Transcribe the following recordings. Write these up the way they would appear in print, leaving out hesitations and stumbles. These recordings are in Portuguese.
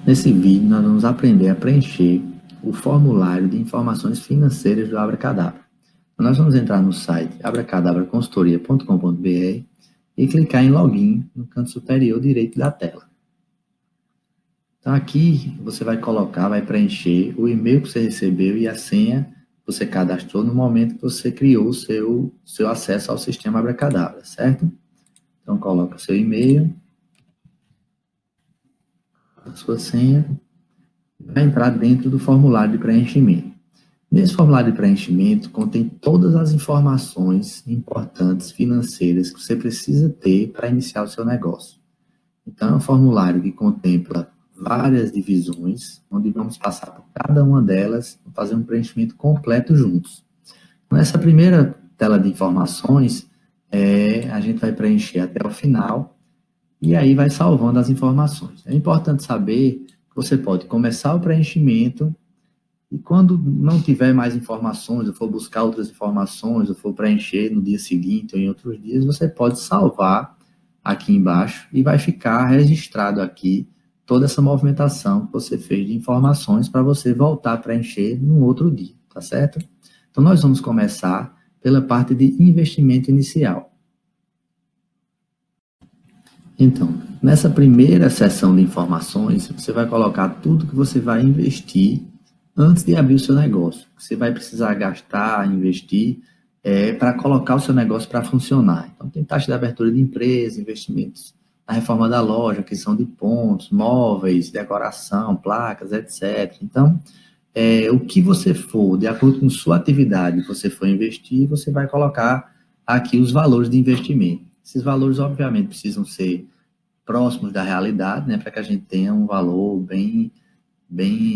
Nesse vídeo, nós vamos aprender a preencher o formulário de informações financeiras do Abracadabra. Então, nós vamos entrar no site abracadabraconsultoria.com.br e clicar em Login no canto superior direito da tela. Então, aqui você vai preencher o e-mail que você recebeu e a senha que você cadastrou no momento que você criou o seu acesso ao sistema Abracadabra, certo? Então, coloca seu e-mail, a sua senha, vai entrar dentro do formulário de preenchimento. Nesse formulário de preenchimento contém todas as informações importantes financeiras que você precisa ter para iniciar o seu negócio. Então, é um formulário que contempla várias divisões, onde vamos passar por cada uma delas e fazer um preenchimento completo juntos. Nessa primeira tela de informações, a gente vai preencher até o final e aí vai salvando as informações. É importante saber que você pode começar o preenchimento e quando não tiver mais informações, ou for buscar outras informações, ou for preencher no dia seguinte ou em outros dias, você pode salvar aqui embaixo e vai ficar registrado aqui toda essa movimentação que você fez de informações para você voltar a preencher num outro dia, tá certo? Então, nós vamos começar pela parte de investimento inicial. Então, nessa primeira seção de informações, você vai colocar tudo que você vai investir antes de abrir o seu negócio. Você vai precisar gastar, investir, para colocar o seu negócio para funcionar. Então, tem taxa de abertura de empresa, investimentos na reforma da loja, aquisição de pontos, móveis, decoração, placas, etc. Então, o que você for, de acordo com sua atividade, você for investir, você vai colocar aqui os valores de investimento. Esses valores, obviamente, precisam ser próximos da realidade, né, para que a gente tenha um valor bem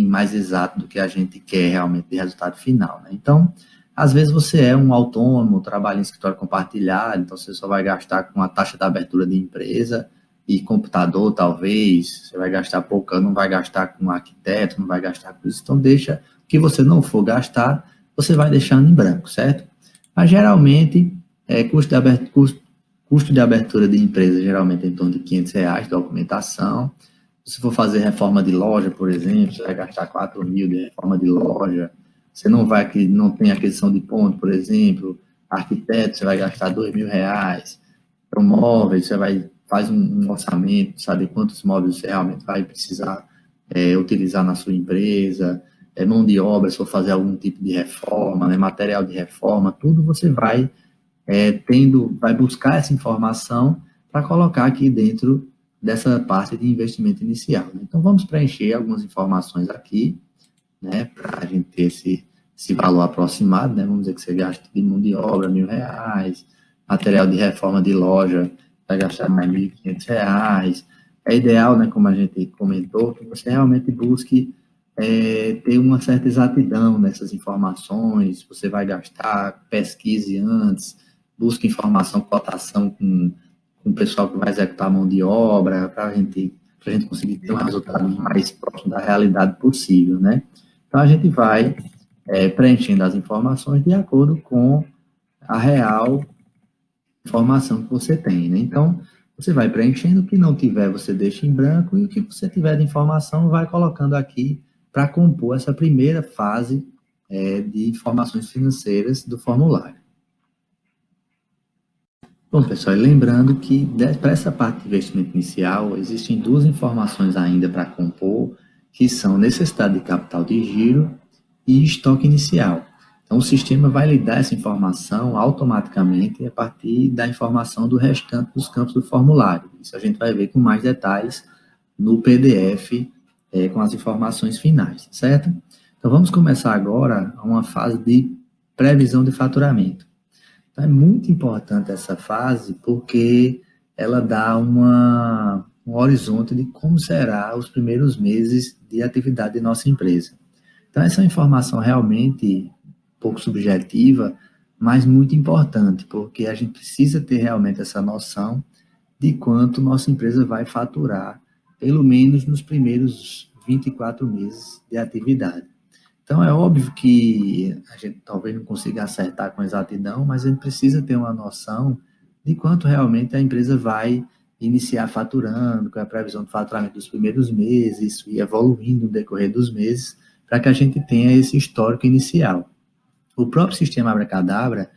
mais exato do que a gente quer realmente de resultado final, né? Então, às vezes você é um autônomo, trabalha em escritório compartilhado, então você só vai gastar com a taxa de abertura de empresa e computador, talvez, você vai gastar pouco, não vai gastar com arquiteto, não vai gastar com isso, então deixa, o que você não for gastar, você vai deixando em branco, certo? Mas geralmente, custo de abertura de empresa geralmente é em torno de R$ 500, documentação. Se for fazer reforma de loja, por exemplo, você vai gastar 4 mil de reforma de loja. Você não tem aquisição de ponto, por exemplo. Arquiteto, você vai gastar R$ 2.000. Para móveis, faz um orçamento, sabe quantos móveis você realmente vai precisar utilizar na sua empresa. Mão de obra, se for fazer algum tipo de reforma, né, material de reforma, tudo você vai buscar essa informação para colocar aqui dentro dessa parte de investimento inicial, né? Então, vamos preencher algumas informações aqui, né, para a gente ter esse valor aproximado, né? Vamos dizer que você gasta de mão de obra R$ 1.000, material de reforma de loja vai gastar mais R$ 1.500. É ideal, né, como a gente comentou, que você realmente busque ter uma certa exatidão nessas informações, você vai gastar, pesquise antes, busque informação, cotação com o pessoal que vai executar a mão de obra, para a gente conseguir ter um resultado mais próximo da realidade possível, né? Então, a gente vai preenchendo as informações de acordo com a real informação que você tem, né? Então, você vai preenchendo, o que não tiver, você deixa em branco, e o que você tiver de informação, vai colocando aqui para compor essa primeira fase de informações financeiras do formulário. Bom, pessoal, e lembrando que para essa parte de investimento inicial, existem duas informações ainda para compor, que são necessidade de capital de giro e estoque inicial. Então, o sistema vai lhe dar essa informação automaticamente a partir da informação do restante dos campos do formulário. Isso a gente vai ver com mais detalhes no PDF, com as informações finais, certo? Então, vamos começar agora uma fase de previsão de faturamento. Então, é muito importante essa fase porque ela dá um horizonte de como será os primeiros meses de atividade de nossa empresa. Então, essa é uma informação realmente um pouco subjetiva, mas muito importante, porque a gente precisa ter realmente essa noção de quanto nossa empresa vai faturar, pelo menos nos primeiros 24 meses de atividade. Então, é óbvio que a gente talvez não consiga acertar com exatidão, mas a gente precisa ter uma noção de quanto realmente a empresa vai iniciar faturando, com a previsão de faturamento dos primeiros meses, isso ir evoluindo no decorrer dos meses, para que a gente tenha esse histórico inicial. O próprio sistema Abracadabra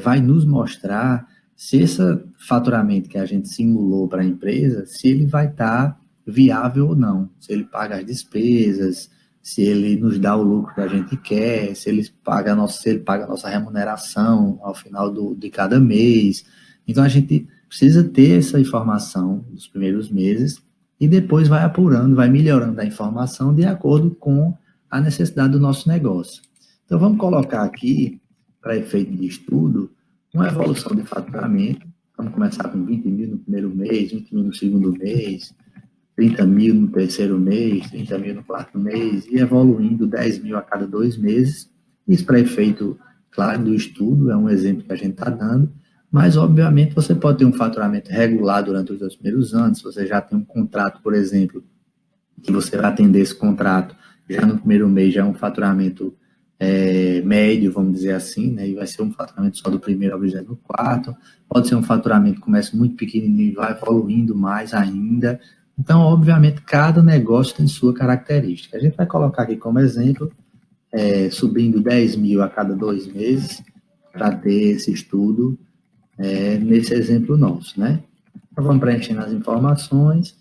vai nos mostrar se esse faturamento que a gente simulou para a empresa, se ele vai estar viável ou não, se ele paga as despesas, se ele nos dá o lucro que a gente quer, se ele paga a nossa remuneração ao final de cada mês. Então, a gente precisa ter essa informação nos primeiros meses e depois vai apurando, vai melhorando a informação de acordo com a necessidade do nosso negócio. Então, vamos colocar aqui, para efeito de estudo, uma evolução de faturamento. Vamos começar com 20 mil no primeiro mês, 20 mil no segundo mês, 30 mil no terceiro mês, 30 mil no quarto mês, e evoluindo 10 mil a cada 2 meses. Isso para efeito, claro, do estudo, é um exemplo que a gente está dando, mas, obviamente, você pode ter um faturamento regular durante os 2 primeiros anos, se você já tem um contrato, por exemplo, que você vai atender esse contrato, já no primeiro mês já é um faturamento médio, vamos dizer assim, né? E vai ser um faturamento só do primeiro ao 24º, pode ser um faturamento que começa muito pequenininho e vai evoluindo mais ainda. Então, obviamente, cada negócio tem sua característica. A gente vai colocar aqui como exemplo, subindo 10 mil a cada 2 meses, para ter esse estudo nesse exemplo nosso, né? Então, vamos preenchendo as informações,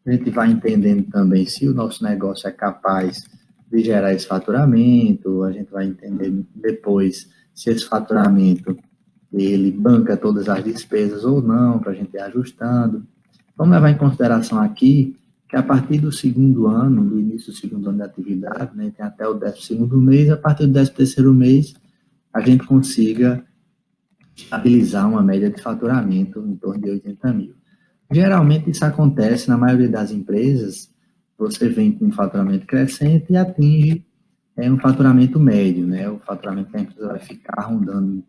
a gente vai entendendo também se o nosso negócio é capaz de gerar esse faturamento, a gente vai entender depois se esse faturamento ele banca todas as despesas ou não, para a gente ir ajustando. Vamos levar em consideração aqui que a partir do segundo ano, do início do segundo ano de atividade, né, tem até o 12º mês, a partir do 13º mês, a gente consiga estabilizar uma média de faturamento em torno de 80 mil. Geralmente isso acontece na maioria das empresas, você vem com um faturamento crescente e atinge um faturamento médio, né? O faturamento que a empresa vai ficar rondando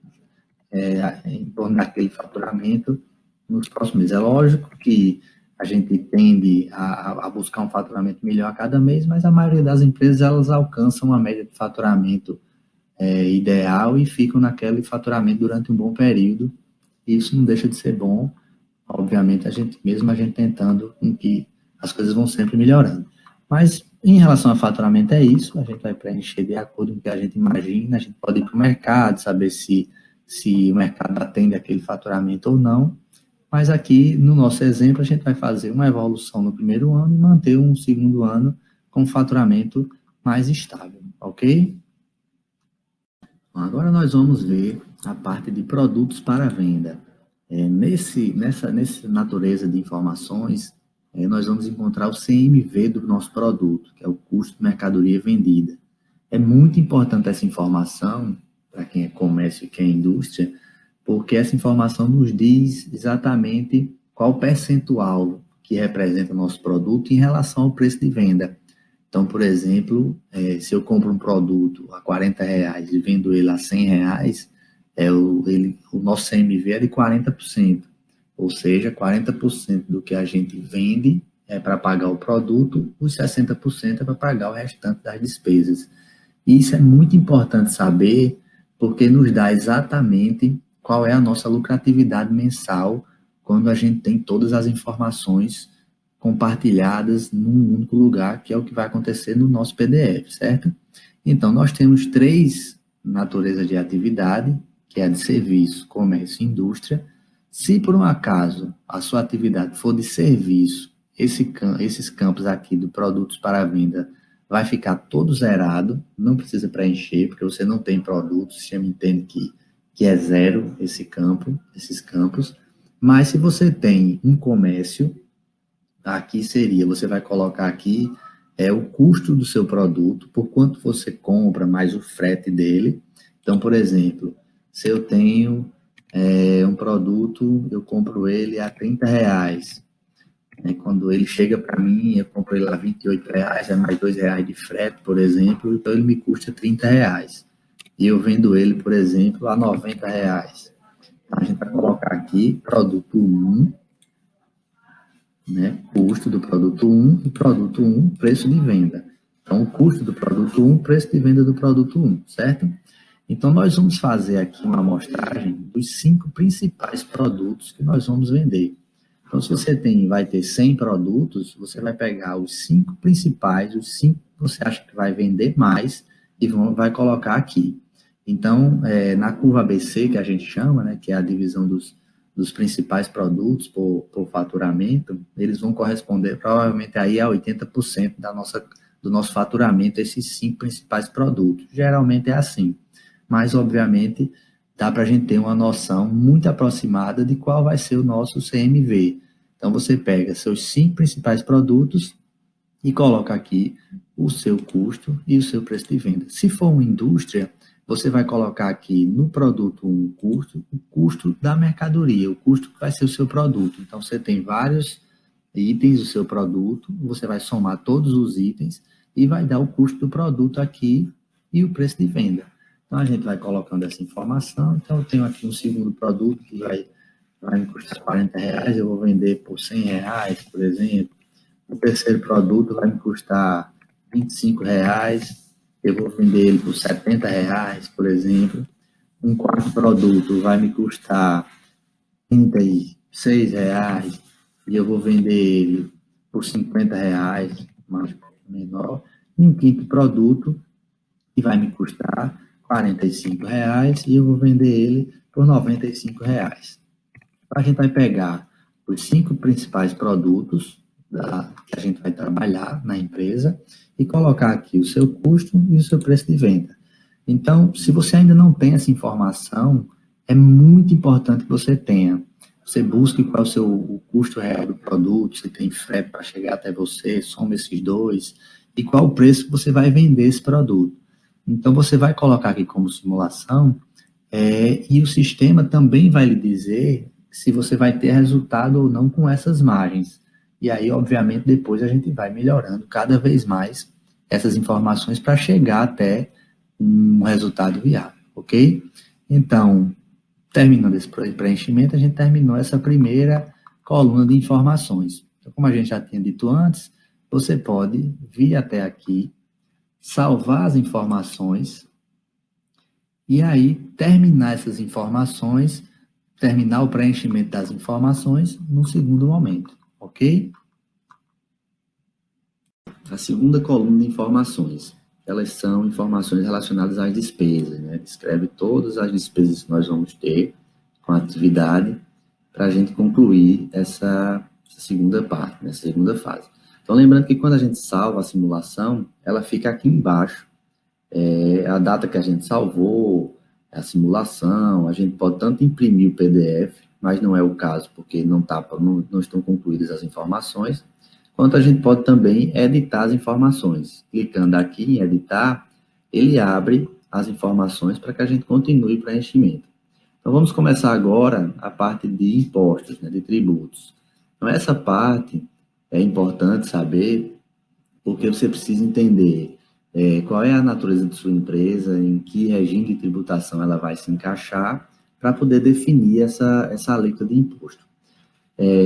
em torno daquele faturamento nos próximos meses. É lógico que a gente tende a buscar um faturamento melhor a cada mês, mas a maioria das empresas elas alcançam uma média de faturamento ideal e ficam naquele faturamento durante um bom período. Isso não deixa de ser bom, obviamente, mesmo a gente tentando com que as coisas vão sempre melhorando. Mas, em relação ao faturamento, é isso, a gente vai preencher de acordo com o que a gente imagina, a gente pode ir para o mercado, saber se o mercado atende aquele faturamento ou não, mas aqui, no nosso exemplo, a gente vai fazer uma evolução no primeiro ano e manter um segundo ano com faturamento mais estável, ok? Agora nós vamos ver a parte de produtos para venda. Nessa natureza de informações, nós vamos encontrar o CMV do nosso produto, que é o custo de mercadoria vendida. É muito importante essa informação, para quem é comércio e quem é indústria, porque essa informação nos diz exatamente qual percentual que representa o nosso produto em relação ao preço de venda. Então, por exemplo, se eu compro um produto a R$40 e vendo ele a R$100, o nosso CMV é de 40%, ou seja, 40% do que a gente vende é para pagar o produto, os 60% é para pagar o restante das despesas. E isso é muito importante saber, porque nos dá exatamente qual é a nossa lucratividade mensal quando a gente tem todas as informações compartilhadas num único lugar, que é o que vai acontecer no nosso PDF, certo? Então, nós temos 3 naturezas de atividade, que é a de serviço, comércio e indústria. Se, por um acaso, a sua atividade for de serviço, esses campos aqui do produtos para venda vai ficar todo zerado, não precisa preencher, porque você não tem produto, o sistema entende que é zero esses campos. Mas se você tem um comércio, aqui você vai colocar aqui o custo do seu produto, por quanto você compra, mais o frete dele. Então, por exemplo, se eu tenho um produto, eu compro ele a R$30. Quando ele chega para mim, eu compro ele a R$28, é mais R$2 de frete, por exemplo, então ele me custa R$30. E eu vendo ele, por exemplo, a R$90. Então, a gente vai colocar aqui produto 1, custo do produto 1 e produto 1, preço de venda. Então, o custo do produto 1, preço de venda do produto 1, certo? Então, nós vamos fazer aqui uma amostragem dos 5 principais produtos que nós vamos vender. Então, se você vai ter 100 produtos, você vai pegar os 5 principais, os 5 que você acha que vai vender mais e vai colocar aqui. Então, na curva ABC, que a gente chama, né, que é a divisão dos principais produtos por faturamento, eles vão corresponder provavelmente aí a 80% do nosso faturamento, esses 5 principais produtos. Geralmente é assim, mas obviamente dá para a gente ter uma noção muito aproximada de qual vai ser o nosso CMV. Então você pega seus 5 principais produtos e coloca aqui o seu custo e o seu preço de venda. Se for uma indústria, você vai colocar aqui no produto o custo da mercadoria, o custo que vai ser o seu produto. Então, você tem vários itens do seu produto, você vai somar todos os itens e vai dar o custo do produto aqui e o preço de venda. Então, a gente vai colocando essa informação. Então, eu tenho aqui um segundo produto que vai me custar R$ 40, eu vou vender por R$ 100, por exemplo. O terceiro produto vai me custar R$ 25, eu vou vender ele por R$ 70, por exemplo. Um quarto produto vai me custar R$ 36 e eu vou vender ele por R$ 50, mais menor. E um quinto produto que vai me custar R$ 45 e eu vou vender ele por R$ 95. A gente vai pegar os 5 principais produtos que a gente vai trabalhar na empresa e colocar aqui o seu custo e o seu preço de venda. Então, se você ainda não tem essa informação, é muito importante que você tenha. Você busque qual é o custo real do produto, se tem frete para chegar até você, soma esses dois, e qual o preço que você vai vender esse produto. Então, você vai colocar aqui como simulação, e o sistema também vai lhe dizer se você vai ter resultado ou não com essas margens. E aí, obviamente, depois a gente vai melhorando cada vez mais essas informações para chegar até um resultado viável, ok? Então, terminando esse preenchimento, a gente terminou essa primeira coluna de informações. Então, como a gente já tinha dito antes, você pode vir até aqui, salvar as informações e aí terminar essas informações, terminar o preenchimento das informações no segundo momento, ok? A segunda coluna de informações, elas são informações relacionadas às despesas, né? Descreve todas as despesas que nós vamos ter com a atividade para a gente concluir essa segunda parte, essa segunda fase. Então, lembrando que quando a gente salva a simulação, ela fica aqui embaixo, a data que a gente salvou, a simulação, a gente pode tanto imprimir o PDF, mas não é o caso, porque não estão concluídas as informações, quanto a gente pode também editar as informações. Clicando aqui em editar, ele abre as informações para que a gente continue o preenchimento. Então, vamos começar agora a parte de impostos, né, de tributos. Então, essa parte é importante saber, porque você precisa entender qual é a natureza de sua empresa, em que regime de tributação ela vai se encaixar, para poder definir essa alíquota de imposto.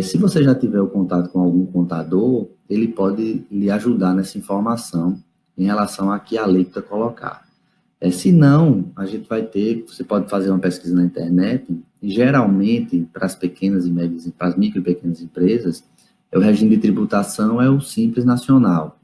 Se você já tiver o contato com algum contador, ele pode lhe ajudar nessa informação em relação a que alíquota colocar. Se não, a gente vai ter, você pode fazer uma pesquisa na internet, e geralmente, para as pequenas e médias, para as micro e pequenas empresas, o regime de tributação é o Simples Nacional.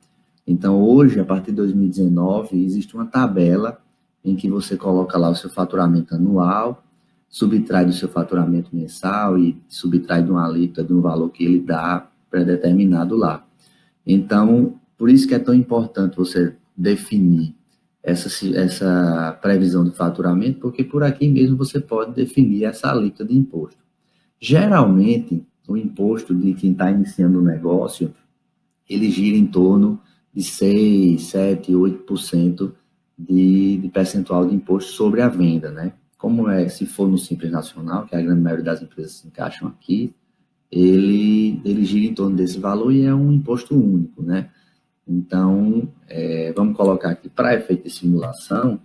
Então, hoje, a partir de 2019, existe uma tabela em que você coloca lá o seu faturamento anual, subtrai do seu faturamento mensal e subtrai de uma alíquota de um valor que ele dá pré-determinado lá. Então, por isso que é tão importante você definir essa previsão de faturamento, porque por aqui mesmo você pode definir essa alíquota de imposto. Geralmente, o imposto de quem está iniciando o negócio, ele gira em torno de 6, 7, 8% de percentual de imposto sobre a venda, né? Como se for no Simples Nacional, que a grande maioria das empresas se encaixam aqui, ele gira em torno desse valor e é um imposto único, né? Então, vamos colocar aqui, para efeito de simulação,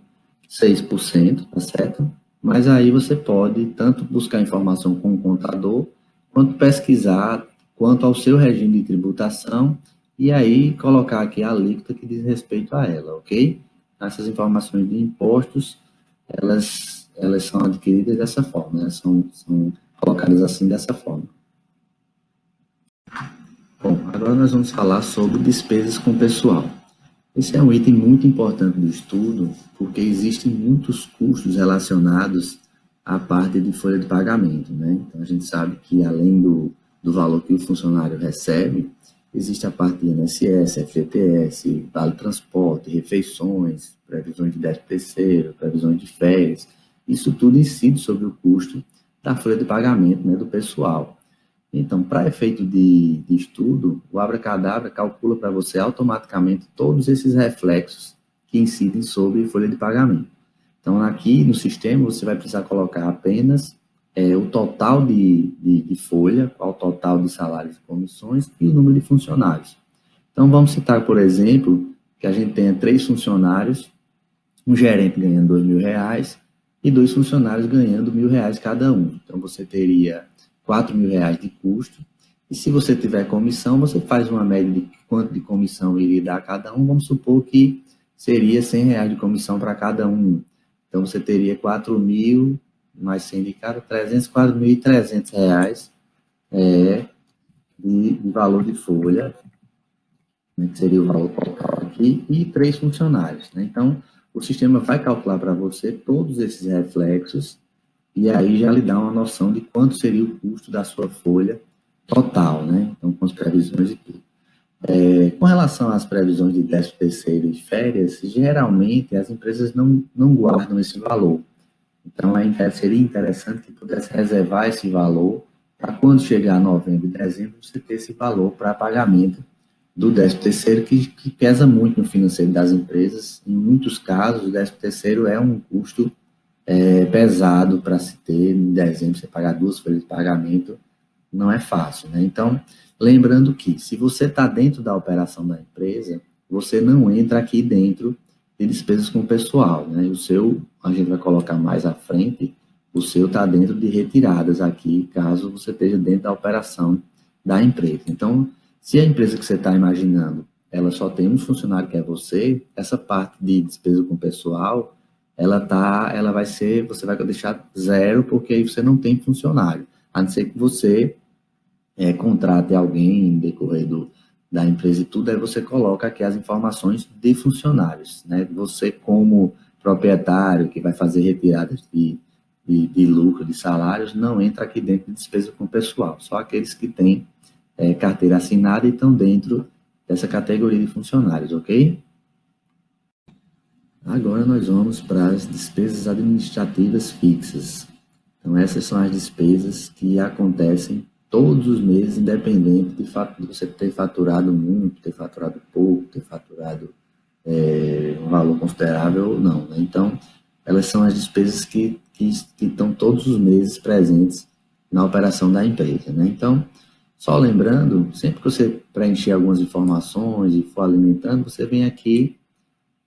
6%, tá certo? Mas aí você pode tanto buscar informação com o contador, quanto pesquisar quanto ao seu regime de tributação, e aí colocar aqui a alíquota que diz respeito a ela, ok? Essas informações de impostos, elas são adquiridas dessa forma, né? São colocadas assim dessa forma. Agora nós vamos falar sobre despesas com pessoal. Esse é um item muito importante do estudo, porque existem muitos custos relacionados à parte de folha de pagamento, né? Então, a gente sabe que, além do valor que o funcionário recebe, existe a parte de INSS, FGTS, vale transporte, refeições, previsões de 13º, previsões de férias. Isso tudo incide sobre o custo da folha de pagamento, né, do pessoal. Então, para efeito de estudo, o Abracadabra calcula para você automaticamente todos esses reflexos que incidem sobre folha de pagamento. Então, aqui no sistema, você vai precisar colocar apenas o total de folha, qual o total de salários e comissões e o número de funcionários. Então, vamos citar, por exemplo, que a gente tenha 3 funcionários, um gerente ganhando R$ 2.000 e 2 funcionários ganhando R$ 1.000 cada um. Então, você teria R$ 4.000 de custo. E se você tiver comissão, você faz uma média de quanto de comissão iria dar a cada um. Vamos supor que seria R$ 100 de comissão para cada um. Então, você teria 4.000 mais 100 de cada, 4.300 reais de valor de folha, né, que seria o valor total aqui, e 3 funcionários. Né? Então, o sistema vai calcular para você todos esses reflexos e aí já lhe dá uma noção de quanto seria o custo da sua folha total, né? Então, com as previsões e tudo. Com relação às previsões de 13º e férias, geralmente as empresas não guardam esse valor. Então, seria interessante que pudesse reservar esse valor para quando chegar novembro e dezembro, você ter esse valor para pagamento do 13º, que pesa muito no financeiro das empresas. Em muitos casos, o 13º é um custo pesado para se ter. Em dezembro, você pagar 2 folhas de pagamento não é fácil, né? Então, lembrando que se você está dentro da operação da empresa, você não entra aqui dentro de despesas com o pessoal, né? O seu, a gente vai colocar mais à frente, o seu está dentro de retiradas aqui, caso você esteja dentro da operação da empresa. Então, se a empresa que você está imaginando, ela só tem um funcionário que é você, essa parte de despesa com o pessoal, ela vai ser, você vai deixar zero, porque aí você não tem funcionário, a não ser que você contrate alguém em decorrer da empresa e tudo, aí você coloca aqui as informações de funcionários, né? Você como proprietário que vai fazer retiradas de lucro, de salários, não entra aqui dentro de despesa com o pessoal, só aqueles que têm carteira assinada e estão dentro dessa categoria de funcionários, ok? Agora nós vamos para as despesas administrativas fixas. Então, essas são as despesas que acontecem todos os meses, independente de você ter faturado muito, ter faturado pouco, ter faturado um valor considerável ou não. Né? Então, elas são as despesas que estão todos os meses presentes na operação da empresa. Né? Então, só lembrando, sempre que você preencher algumas informações e for alimentando, você vem aqui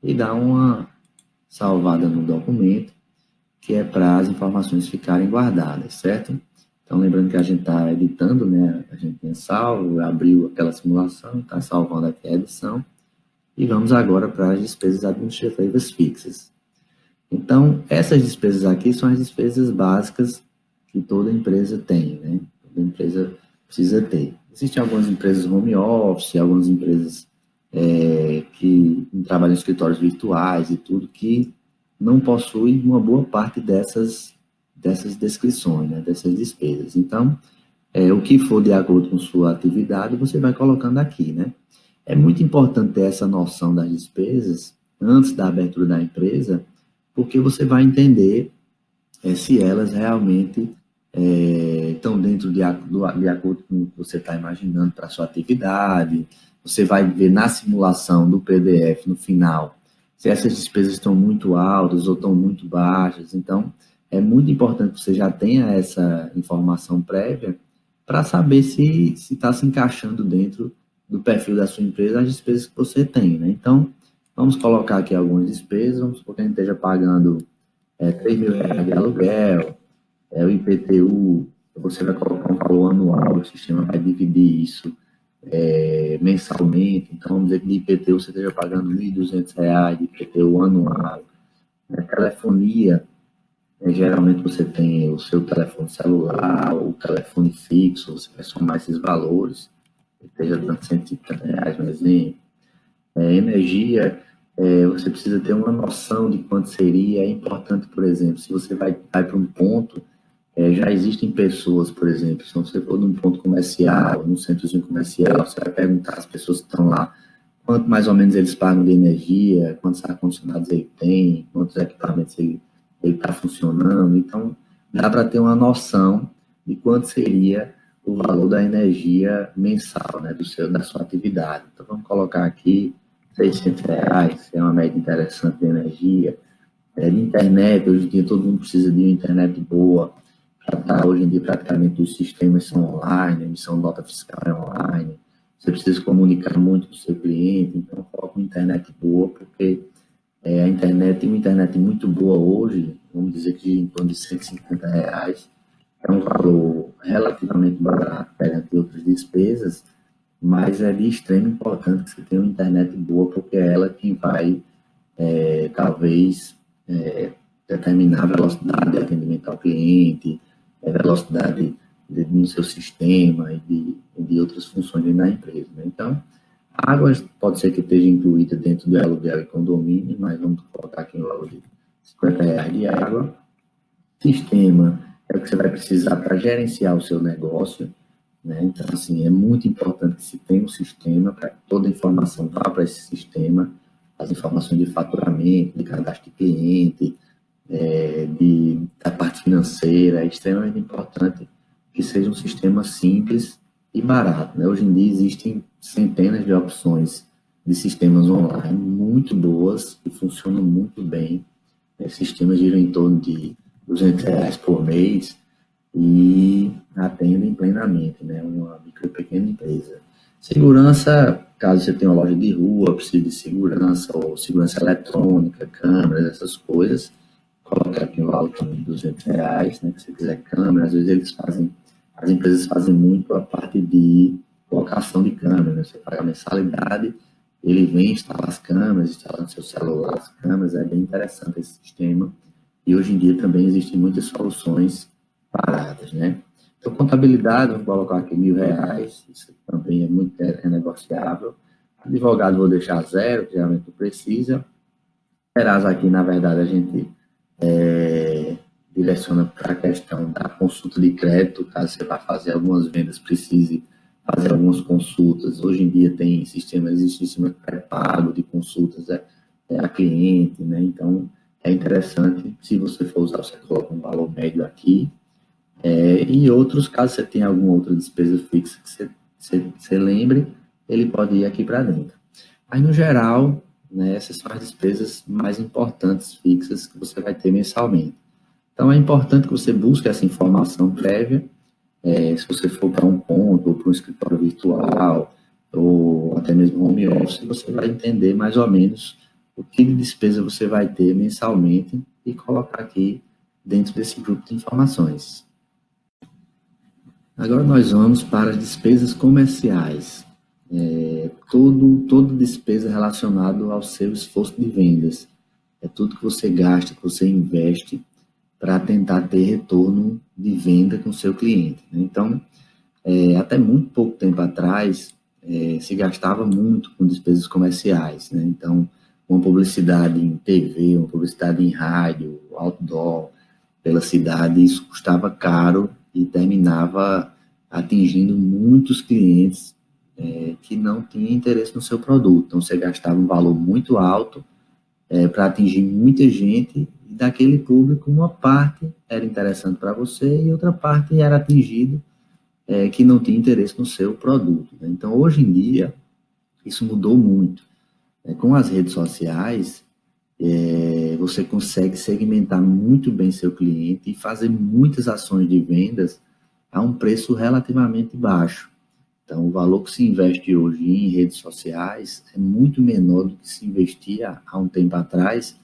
e dá uma salvada no documento, que é para as informações ficarem guardadas, certo? Então, lembrando que a gente está editando, né? A gente tem salvo, abriu aquela simulação, está salvando aqui a edição. E vamos agora para as despesas administrativas fixas. Então, essas despesas aqui são as despesas básicas que toda empresa tem, né? Toda empresa precisa ter. Existem algumas empresas home office, algumas empresas que trabalham em escritórios virtuais e tudo, que não possuem uma boa parte dessas descrições, né? Dessas despesas. Então, o que for de acordo com sua atividade, você vai colocando aqui, né? É muito importante ter essa noção das despesas antes da abertura da empresa, porque você vai entender se elas realmente estão dentro de acordo com o que você está imaginando para a sua atividade. Você vai ver na simulação do PDF, no final, se essas despesas estão muito altas ou estão muito baixas. Então, é muito importante que você já tenha essa informação prévia para saber se está se encaixando dentro do perfil da sua empresa as despesas que você tem. Né? Então, vamos colocar aqui algumas despesas. Vamos supor que a gente esteja pagando R$ 3.000 de aluguel, o IPTU, você vai colocar um valor anual, o sistema vai dividir isso mensalmente. Então, vamos dizer que de IPTU você esteja pagando R$ 1.200 de IPTU anual. Telefonia, geralmente você tem o seu telefone celular, o telefone fixo, você vai somar esses valores esteja dando R$ 130, um exemplo. Energia, você precisa ter uma noção de quanto seria. É importante, por exemplo, se você vai para um ponto, já existem pessoas, por exemplo, se você for num ponto comercial, num centrozinho comercial, você vai perguntar às pessoas que estão lá quanto mais ou menos eles pagam de energia, quantos ar-condicionados ele tem, quantos equipamentos ele está funcionando. Então, dá para ter uma noção de quanto seria o valor da energia mensal, né, da sua atividade. Então, vamos colocar aqui R$ 600, é uma média interessante de energia. De internet, hoje em dia todo mundo precisa de uma internet boa. Hoje em dia praticamente os sistemas são online, a emissão de nota fiscal é online. Você precisa se comunicar muito com o seu cliente, então coloca uma internet boa, porque a internet, uma internet muito boa hoje, vamos dizer que em torno de R$ 150, é um valor relativamente barato perante outras despesas, mas é de extrema importância que você tenha uma internet boa, porque é ela quem vai, talvez, determinar a velocidade de atendimento ao cliente, velocidade no seu sistema e de outras funções da empresa. Né? Então, água pode ser que esteja incluída dentro do aluguel e condomínio, mas vamos colocar aqui um valor de R$ 50 de água. Sistema é o que você vai precisar para gerenciar o seu negócio, né? Então, assim, é muito importante que se tenha um sistema para que toda a informação vá para esse sistema, as informações de faturamento, de cadastro de cliente, da parte financeira. É extremamente importante que seja um sistema simples e barato, né? Hoje em dia existem centenas de opções de sistemas online muito boas e funcionam muito bem. Esses sistemas giram em torno de R$ 200 por mês e atendem plenamente, né? Uma micro e pequena empresa. Segurança, caso você tenha uma loja de rua, precise de segurança, ou segurança eletrônica, câmeras, essas coisas, colocar aqui um voucher de R$ 200, né? Se você quiser câmera, às vezes as empresas fazem muito a parte de colocação de câmera, né? Você paga a mensalidade, ele vem instalar as câmeras, instala no seu celular as câmeras, é bem interessante esse sistema. E hoje em dia também existem muitas soluções paradas, né? Então, contabilidade, vou colocar aqui R$ 1.000, isso também é muito negociável. Advogado, vou deixar zero, que geralmente não precisa. Serasa aqui, na verdade, a gente direciona para a questão da consulta de crédito, caso você vá fazer algumas vendas, precise fazer algumas consultas. Hoje em dia tem existe sistema pré-pago de consultas a cliente, né? Então, é interessante, se você for usar, você coloca um valor médio aqui, e outros, caso você tenha alguma outra despesa fixa que você lembre, ele pode ir aqui para dentro. Mas, no geral, né, essas são as despesas mais importantes fixas que você vai ter mensalmente. Então, é importante que você busque essa informação prévia, se você for para um ponto, ou para um escritório virtual, ou até mesmo home office, você vai entender mais ou menos o que de despesa você vai ter mensalmente e colocar aqui dentro desse grupo de informações. Agora nós vamos para as despesas comerciais. Toda despesa relacionada ao seu esforço de vendas. É tudo que você gasta, que você investe para tentar ter retorno de venda com o seu cliente, né? Então, até muito pouco tempo atrás, se gastava muito com despesas comerciais, né? Então, uma publicidade em TV, uma publicidade em rádio, outdoor, pela cidade, isso custava caro e terminava atingindo muitos clientes que não tinham interesse no seu produto. Então, você gastava um valor muito alto para atingir muita gente, e daquele público, uma parte era interessante para você e outra parte era atingido que não tinha interesse no seu produto, né? Então, hoje em dia, isso mudou muito. Com as redes sociais, você consegue segmentar muito bem seu cliente e fazer muitas ações de vendas a um preço relativamente baixo. Então, o valor que se investe hoje em redes sociais é muito menor do que se investia há um tempo atrás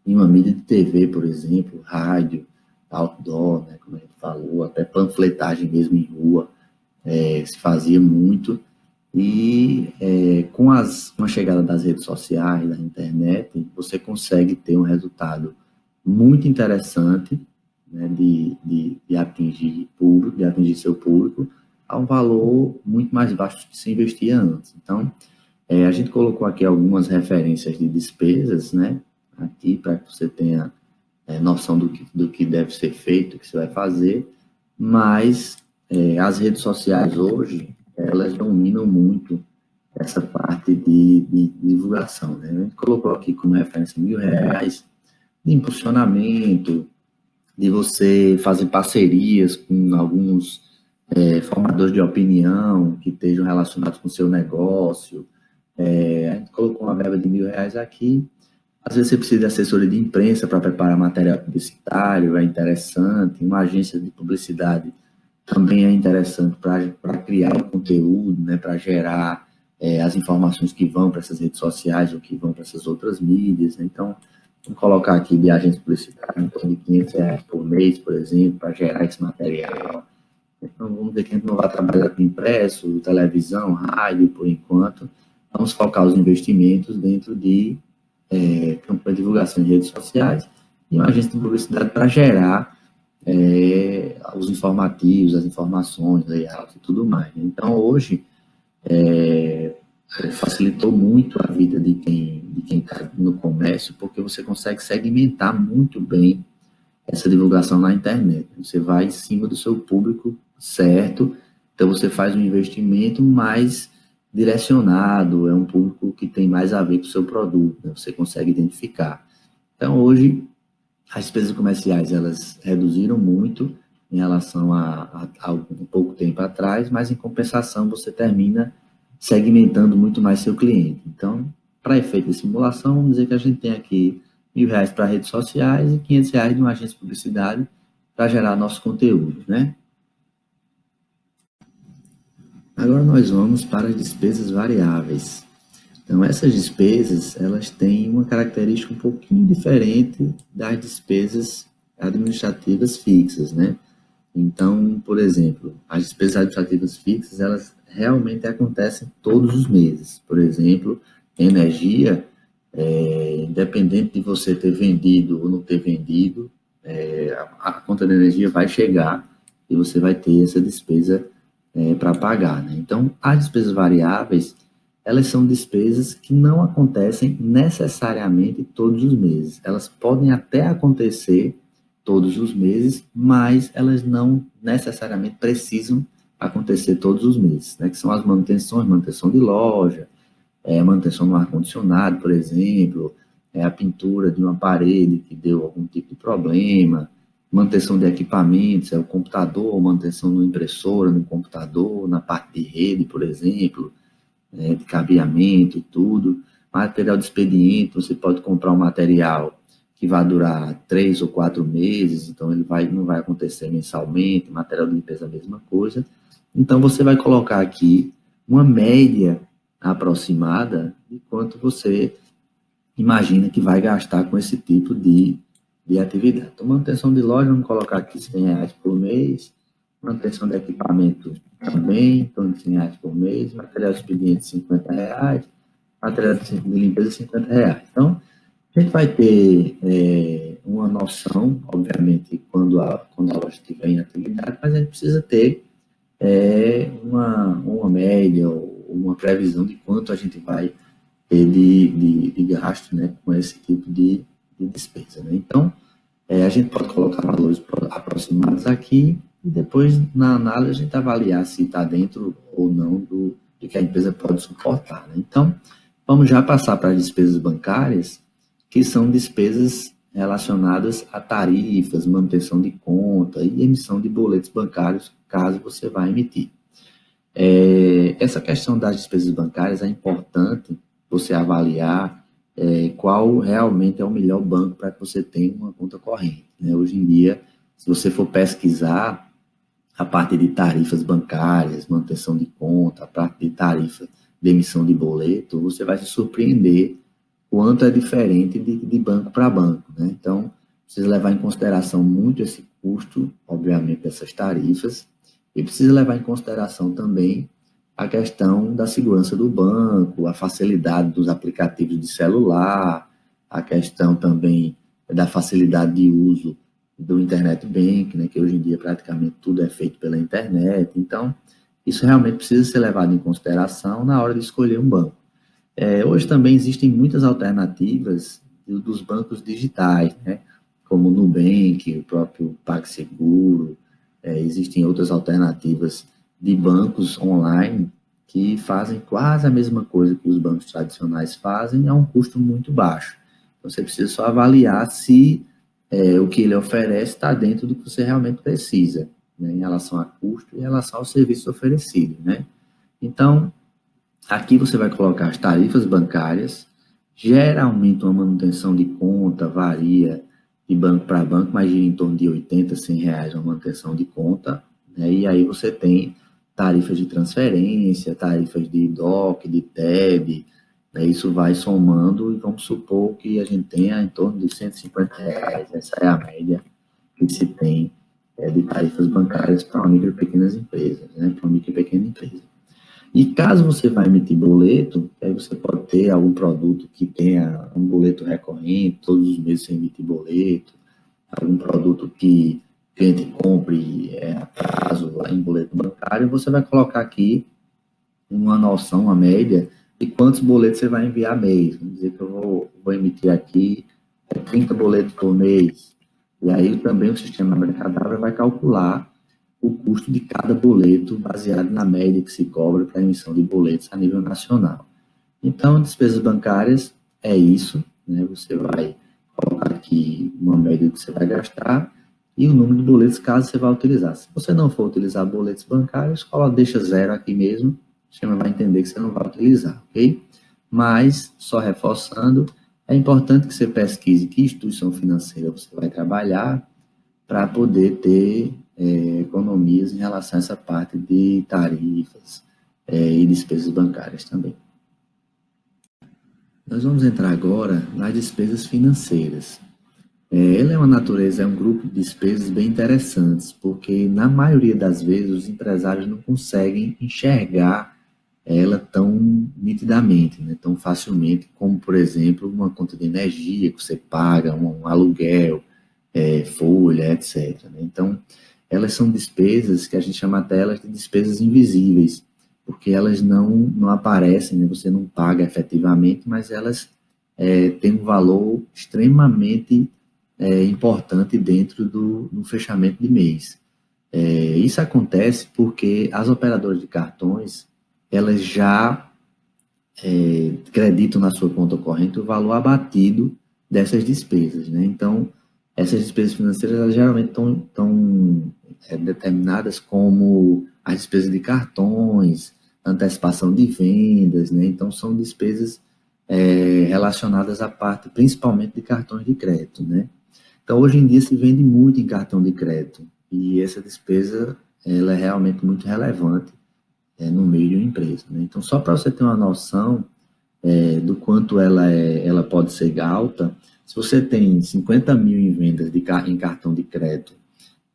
em uma mídia de TV, por exemplo, rádio, outdoor, né, como a gente falou, até panfletagem mesmo em rua, se fazia muito. E com a chegada das redes sociais, da internet, você consegue ter um resultado muito interessante, né, de atingir público, de atingir seu público, a um valor muito mais baixo que se investia antes. Então, a gente colocou aqui algumas referências de despesas, né? Aqui, para que você tenha noção do que deve ser feito, do que você vai fazer, mas as redes sociais hoje, elas dominam muito essa parte de divulgação, né? A gente colocou aqui como referência R$ 1.000 de impulsionamento, de você fazer parcerias com alguns formadores de opinião que estejam relacionados com o seu negócio. A gente colocou uma verba de R$ 1.000 aqui. Às vezes você precisa de assessoria de imprensa para preparar material publicitário, é interessante. Uma agência de publicidade também é interessante para criar o conteúdo, né, para gerar as informações que vão para essas redes sociais ou que vão para essas outras mídias. Né? Então, vamos colocar aqui de agência publicitária em torno de R$ 500 por mês, por exemplo, para gerar esse material. Então, vamos ver que a gente não vai trabalhar com impresso, televisão, rádio, por enquanto. Vamos focar os investimentos dentro de campanha de divulgação em redes sociais e uma agência de publicidade para gerar os informativos, as informações, layout e tudo mais. Então, hoje, facilitou muito a vida de quem está no comércio, porque você consegue segmentar muito bem essa divulgação na internet. Você vai em cima do seu público certo, então você faz um investimento mais direcionado, é um público que tem mais a ver com o seu produto, né? Você consegue identificar. Então, hoje, as despesas comerciais, elas reduziram muito em relação a um pouco tempo atrás, mas, em compensação, você termina segmentando muito mais seu cliente. Então, para efeito de simulação, vamos dizer que a gente tem aqui R$ 1.000 para redes sociais e R$ 500 de uma agência de publicidade para gerar nosso conteúdo, né? Agora nós vamos para as despesas variáveis. Então, essas despesas, elas têm uma característica um pouquinho diferente das despesas administrativas fixas, né? Então, por exemplo, as despesas administrativas fixas, elas realmente acontecem todos os meses. Por exemplo, energia, independente de você ter vendido ou não ter vendido, a conta de energia vai chegar e você vai ter essa despesa para pagar, né? Então, as despesas variáveis, elas são despesas que não acontecem necessariamente todos os meses. Elas podem até acontecer todos os meses, mas elas não necessariamente precisam acontecer todos os meses, né? Que são as manutenções, manutenção de loja, manutenção do ar-condicionado, por exemplo, a pintura de uma parede que deu algum tipo de problema, manutenção de equipamentos, o computador, manutenção de impressora no computador, na parte de rede, por exemplo, de cabeamento e tudo. Material de expediente, você pode comprar um material que vai durar 3 ou 4 meses, então ele não vai acontecer mensalmente. Material de limpeza, a mesma coisa. Então, você vai colocar aqui uma média aproximada de quanto você imagina que vai gastar com esse tipo de atividade. Então, manutenção de loja, vamos colocar aqui R$ 100 por mês. Manutenção de equipamento também, em torno de R$ 100 por mês. Material de expediente, R$ 50. Material de limpeza, R$ 50. Então, a gente vai ter uma noção, obviamente, quando a loja estiver em atividade, mas a gente precisa ter uma média ou uma previsão de quanto a gente vai ter de gasto, né, com esse tipo de despesa, né? Então, a gente pode colocar valores aproximados aqui e depois, na análise, a gente avaliar se está dentro ou não do que a empresa pode suportar, né? Então, vamos já passar para as despesas bancárias, que são despesas relacionadas a tarifas, manutenção de conta e emissão de boletos bancários, caso você vá emitir. Essa questão das despesas bancárias é importante você avaliar qual realmente é o melhor banco para que você tenha uma conta corrente, né? Hoje em dia, se você for pesquisar a parte de tarifas bancárias, manutenção de conta, a parte de tarifa de emissão de boleto, você vai se surpreender quanto é diferente de banco para banco, né? Então, precisa levar em consideração muito esse custo, obviamente, dessas tarifas, e precisa levar em consideração também a questão da segurança do banco, a facilidade dos aplicativos de celular, a questão também da facilidade de uso do Internet Bank, né, que hoje em dia praticamente tudo é feito pela internet. Então, Isso realmente precisa ser levado em consideração na hora de escolher um banco. Hoje também existem muitas alternativas dos bancos digitais, né? Como o Nubank, o próprio PagSeguro, existem outras alternativas de bancos online que fazem quase a mesma coisa que os bancos tradicionais fazem a um custo muito baixo. Então, você precisa só avaliar se o que ele oferece está dentro do que você realmente precisa, né? Em relação a custo e em relação ao serviço oferecido, né? Então, aqui você vai colocar as tarifas bancárias. Geralmente, uma manutenção de conta varia de banco para banco, mas gira em torno de 80, 100 reais uma manutenção de conta, né? E aí você tem tarifas de transferência, tarifas de DOC, de TED, né? Isso vai somando e vamos supor que a gente tenha em torno de 150 reais. Essa é a média que se tem de tarifas bancárias para uma micro e pequenas empresas, né? Para uma micro e pequena empresa. E caso você vá emitir boleto, aí você pode ter algum produto que tenha um boleto recorrente, todos os meses você emite boleto, algum produto que o cliente compre a prazo em boleto bancário, você vai colocar aqui uma noção, uma média de quantos boletos você vai enviar mês. Vamos dizer que eu vou emitir aqui 30 boletos por mês. E aí também o sistema Abracadabra vai calcular o custo de cada boleto baseado na média que se cobra para a emissão de boletos a nível nacional. Então, despesas bancárias é isso, né? Você vai colocar aqui uma média que você vai gastar e o número de boletos caso você vá utilizar. Se você não for utilizar boletos bancários, deixa zero aqui mesmo, o sistema vai entender que você não vai utilizar, ok? Mas, só reforçando, é importante que você pesquise que instituição financeira você vai trabalhar para poder ter economias em relação a essa parte de tarifas e despesas bancárias também. Nós vamos entrar agora nas despesas financeiras. Ela é uma natureza, é um grupo de despesas bem interessantes, porque na maioria das vezes os empresários não conseguem enxergar ela tão nitidamente, né, tão facilmente, como, por exemplo, uma conta de energia que você paga, um aluguel, folha, etc. Né? Então, elas são despesas que a gente chama até elas de despesas invisíveis, porque elas não aparecem, né? Você não paga efetivamente, mas elas têm um valor extremamente importante dentro do fechamento de mês. Isso acontece porque as operadoras de cartões, elas já acreditam na sua conta corrente o valor abatido dessas despesas, né? Então, essas despesas financeiras elas geralmente estão determinadas como as despesas de cartões, antecipação de vendas, né? Então, são despesas relacionadas à parte principalmente de cartões de crédito, né? Então, hoje em dia se vende muito em cartão de crédito e essa despesa ela é realmente muito relevante no meio de uma empresa, né? Então, só para você ter uma noção do quanto ela pode ser alta, se você tem 50 mil em vendas em cartão de crédito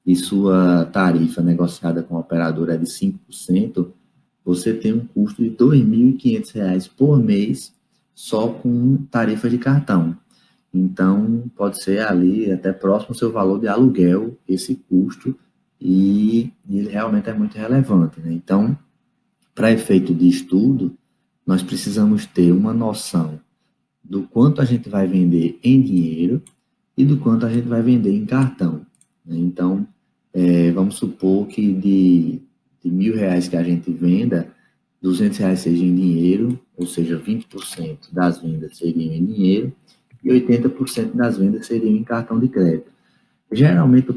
e sua tarifa negociada com a operadora é de 5%, você tem um custo de R$ 2.500 por mês só com tarifa de cartão. Então, pode ser ali até próximo ao seu valor de aluguel, esse custo, e ele realmente é muito relevante, né? Então, para efeito de estudo, nós precisamos ter uma noção do quanto a gente vai vender em dinheiro e do quanto a gente vai vender em cartão, né? Então, vamos supor que de R$ 1.000 que a gente venda, R$ 200 seja em dinheiro, ou seja, 20% das vendas seriam em dinheiro e 80% das vendas seriam em cartão de crédito. Geralmente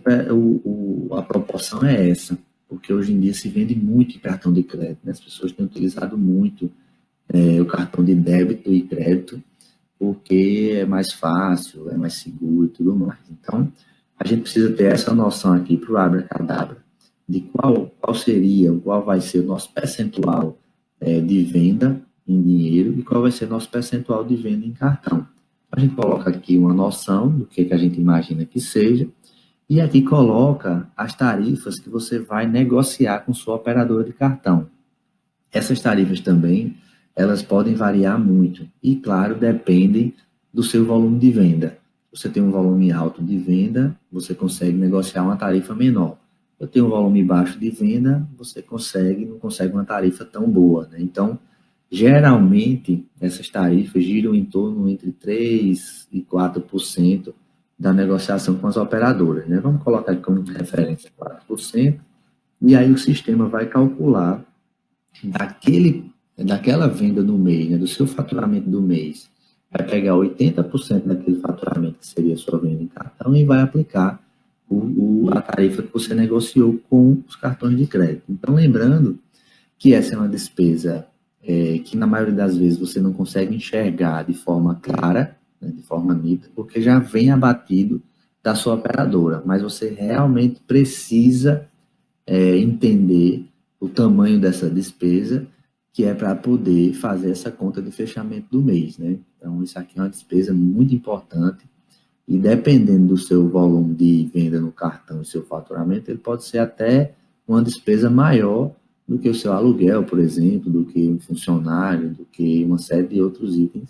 a proporção é essa, porque hoje em dia se vende muito em cartão de crédito, né? As pessoas têm utilizado muito o cartão de débito e crédito, porque é mais fácil, é mais seguro e tudo mais. Então, a gente precisa ter essa noção aqui para o Abracadabra, de qual vai ser o nosso percentual de venda em dinheiro e qual vai ser o nosso percentual de venda em cartão. A gente coloca aqui uma noção do que a gente imagina que seja, e aqui coloca as tarifas que você vai negociar com sua operadora de cartão. Essas tarifas também, elas podem variar muito e, claro, dependem do seu volume de venda. Se você tem um volume alto de venda, você consegue negociar uma tarifa menor. eu tenho um volume baixo de venda, você não consegue uma tarifa tão boa, né? Então, geralmente, essas tarifas giram em torno entre 3% e 4% da negociação com as operadoras, né? Vamos colocar aqui como referência 4%, e aí o sistema vai calcular daquela venda do mês, né, do seu faturamento do mês, vai pegar 80% daquele faturamento que seria a sua venda em cartão e vai aplicar a tarifa que você negociou com os cartões de crédito. Então, lembrando que essa é uma despesa que, na maioria das vezes, você não consegue enxergar de forma clara, né, de forma nítida, porque já vem abatido da sua operadora, mas você realmente precisa entender o tamanho dessa despesa, que é para poder fazer essa conta de fechamento do mês, né? Então, isso aqui é uma despesa muito importante e dependendo do seu volume de venda no cartão e seu faturamento, ele pode ser até uma despesa maior do que o seu aluguel, por exemplo, do que um funcionário, do que uma série de outros itens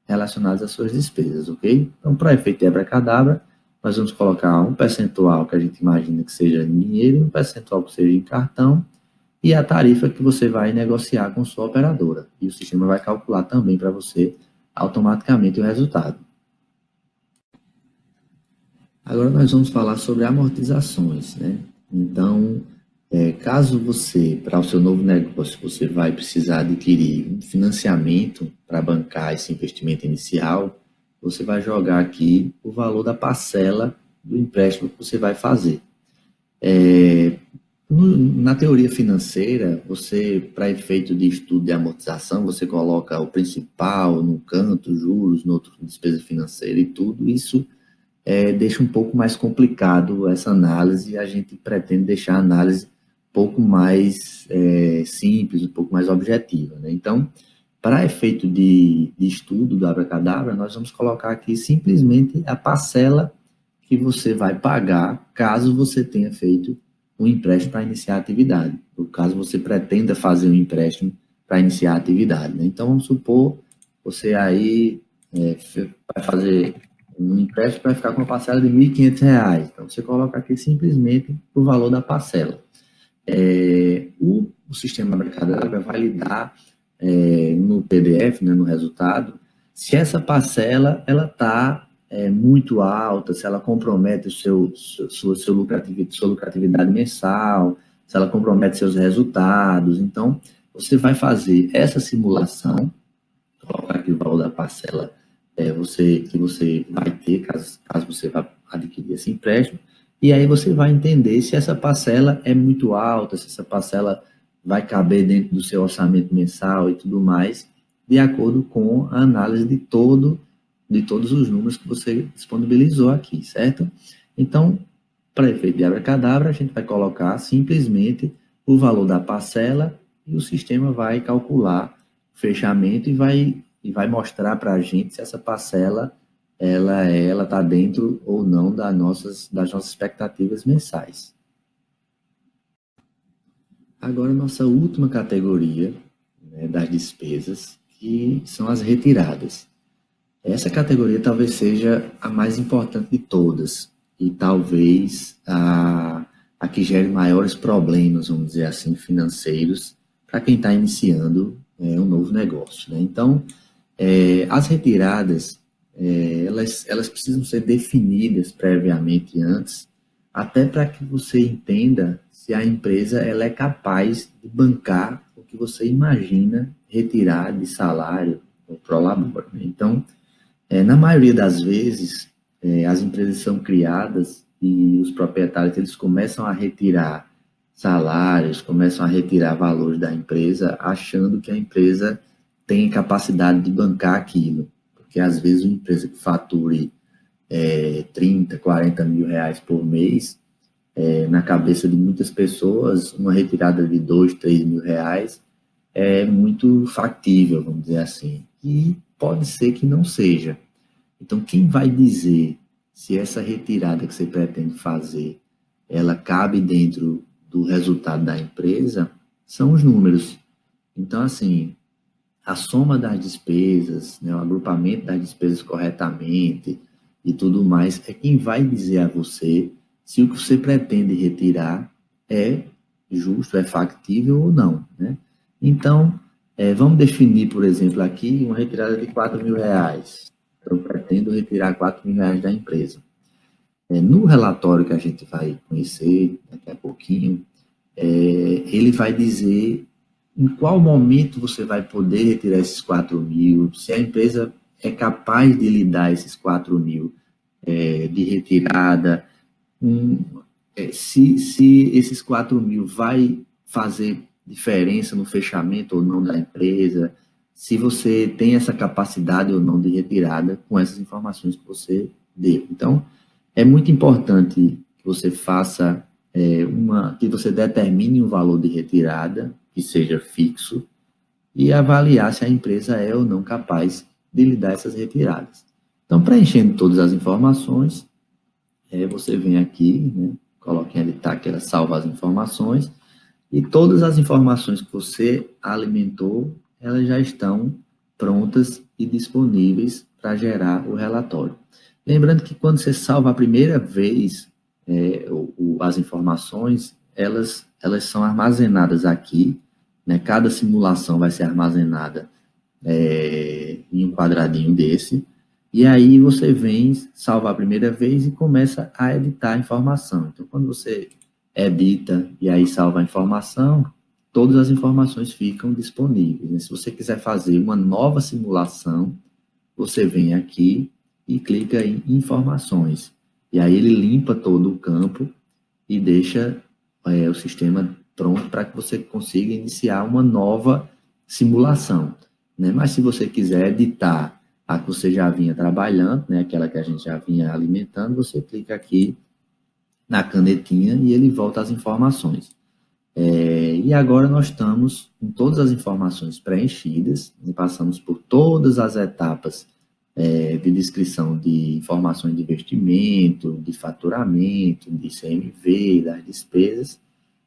relacionados às suas despesas, ok? Então, para efeito de abracadabra, nós vamos colocar um percentual que a gente imagina que seja em dinheiro, um percentual que seja em cartão e a tarifa que você vai negociar com sua operadora. E o sistema vai calcular também para você automaticamente o resultado. Agora nós vamos falar sobre amortizações, né? Então, caso você, para o seu novo negócio, você vai precisar adquirir um financiamento para bancar esse investimento inicial, você vai jogar aqui o valor da parcela do empréstimo que você vai fazer. Na teoria financeira, você, para efeito de estudo de amortização, você coloca o principal num canto, juros, no outro despesa financeira e tudo isso deixa um pouco mais complicado essa análise e a gente pretende deixar a análise um pouco mais simples, um pouco mais objetiva, né? Então, para efeito de estudo do Abracadabra, nós vamos colocar aqui simplesmente a parcela que você vai pagar caso você tenha feito um empréstimo para iniciar a atividade, ou caso você pretenda fazer um empréstimo para iniciar a atividade, né? Então, vamos supor, você aí vai fazer um empréstimo vai ficar com uma parcela de R$ 1.500. Então, você coloca aqui simplesmente o valor da parcela. O sistema Abracadabra vai lhe dar no PDF, né, no resultado, se essa parcela ela está muito alta, se ela compromete sua lucratividade mensal, se ela compromete seus resultados. Então, você vai fazer essa simulação, colocar aqui o valor da parcela que você vai ter, caso você vá adquirir esse empréstimo, e aí você vai entender se essa parcela é muito alta, se essa parcela vai caber dentro do seu orçamento mensal e tudo mais, de acordo com a análise de todos os números que você disponibilizou aqui, certo? Então, para efeito de abracadabra, a gente vai colocar simplesmente o valor da parcela e o sistema vai calcular o fechamento e vai mostrar para a gente se essa parcela ela está dentro ou não das nossas expectativas mensais. Agora, nossa última categoria, né, das despesas, que são as retiradas. Essa categoria talvez seja a mais importante de todas e talvez a que gere maiores problemas, vamos dizer assim, financeiros para quem está iniciando um novo negócio, né? Então, as retiradas, elas precisam ser definidas previamente antes, até para que você entenda se a empresa ela é capaz de bancar o que você imagina retirar de salário ou prolabore, né? Então, na maioria das vezes, as empresas são criadas e os proprietários eles começam a retirar salários, começam a retirar valores da empresa, achando que a empresa tem capacidade de bancar aquilo. Porque às vezes uma empresa que fature 30, 40 mil reais por mês, na cabeça de muitas pessoas, uma retirada de 2, 3 mil reais é muito factível, vamos dizer assim. E pode ser que não seja. Então, quem vai dizer se essa retirada que você pretende fazer, ela cabe dentro do resultado da empresa, são os números. Então, assim, a soma das despesas, né, o agrupamento das despesas corretamente e tudo mais, é quem vai dizer a você se o que você pretende retirar é justo, é factível ou não, né? Então, vamos definir, por exemplo, aqui uma retirada de R$ 4.000. Eu pretendo retirar R$ 4.000 da empresa. No relatório que a gente vai conhecer daqui a pouquinho, ele vai dizer em qual momento você vai poder retirar esses 4.000, se a empresa é capaz de lhe dar esses 4.000 de retirada, se esses 4.000 vai fazer diferença no fechamento ou não da empresa, se você tem essa capacidade ou não de retirada com essas informações que você deu. Então, é muito importante que você faça que você determine um valor de retirada que seja fixo e avaliar se a empresa é ou não capaz de lhe dar essas retiradas. Então, preenchendo todas as informações, você vem aqui, né, coloca em editar, que ela salva as informações, e todas as informações que você alimentou, elas já estão prontas e disponíveis para gerar o relatório. Lembrando que quando você salva a primeira vez as informações, elas são armazenadas aqui, né? Cada simulação vai ser armazenada em um quadradinho desse, e aí você vem, salva a primeira vez e começa a editar a informação. Então, quando você edita e aí salva a informação, todas as informações ficam disponíveis, né? Se você quiser fazer uma nova simulação, você vem aqui e clica em informações. E aí ele limpa todo o campo e deixa o sistema pronto para que você consiga iniciar uma nova simulação, né? Mas se você quiser editar a que você já vinha trabalhando, né, aquela que a gente já vinha alimentando, você clica aqui na canetinha e ele volta as informações. E agora nós estamos com todas as informações preenchidas, e passamos por todas as etapas de descrição de informações de investimento, de faturamento, de CMV, das despesas,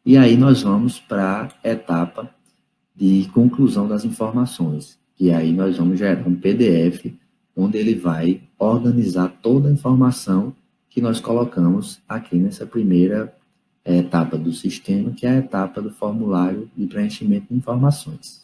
e aí nós vamos para a etapa de conclusão das informações, e aí nós vamos gerar um PDF onde ele vai organizar toda a informação que nós colocamos aqui nessa primeira etapa do sistema, que é a etapa do formulário de preenchimento de informações.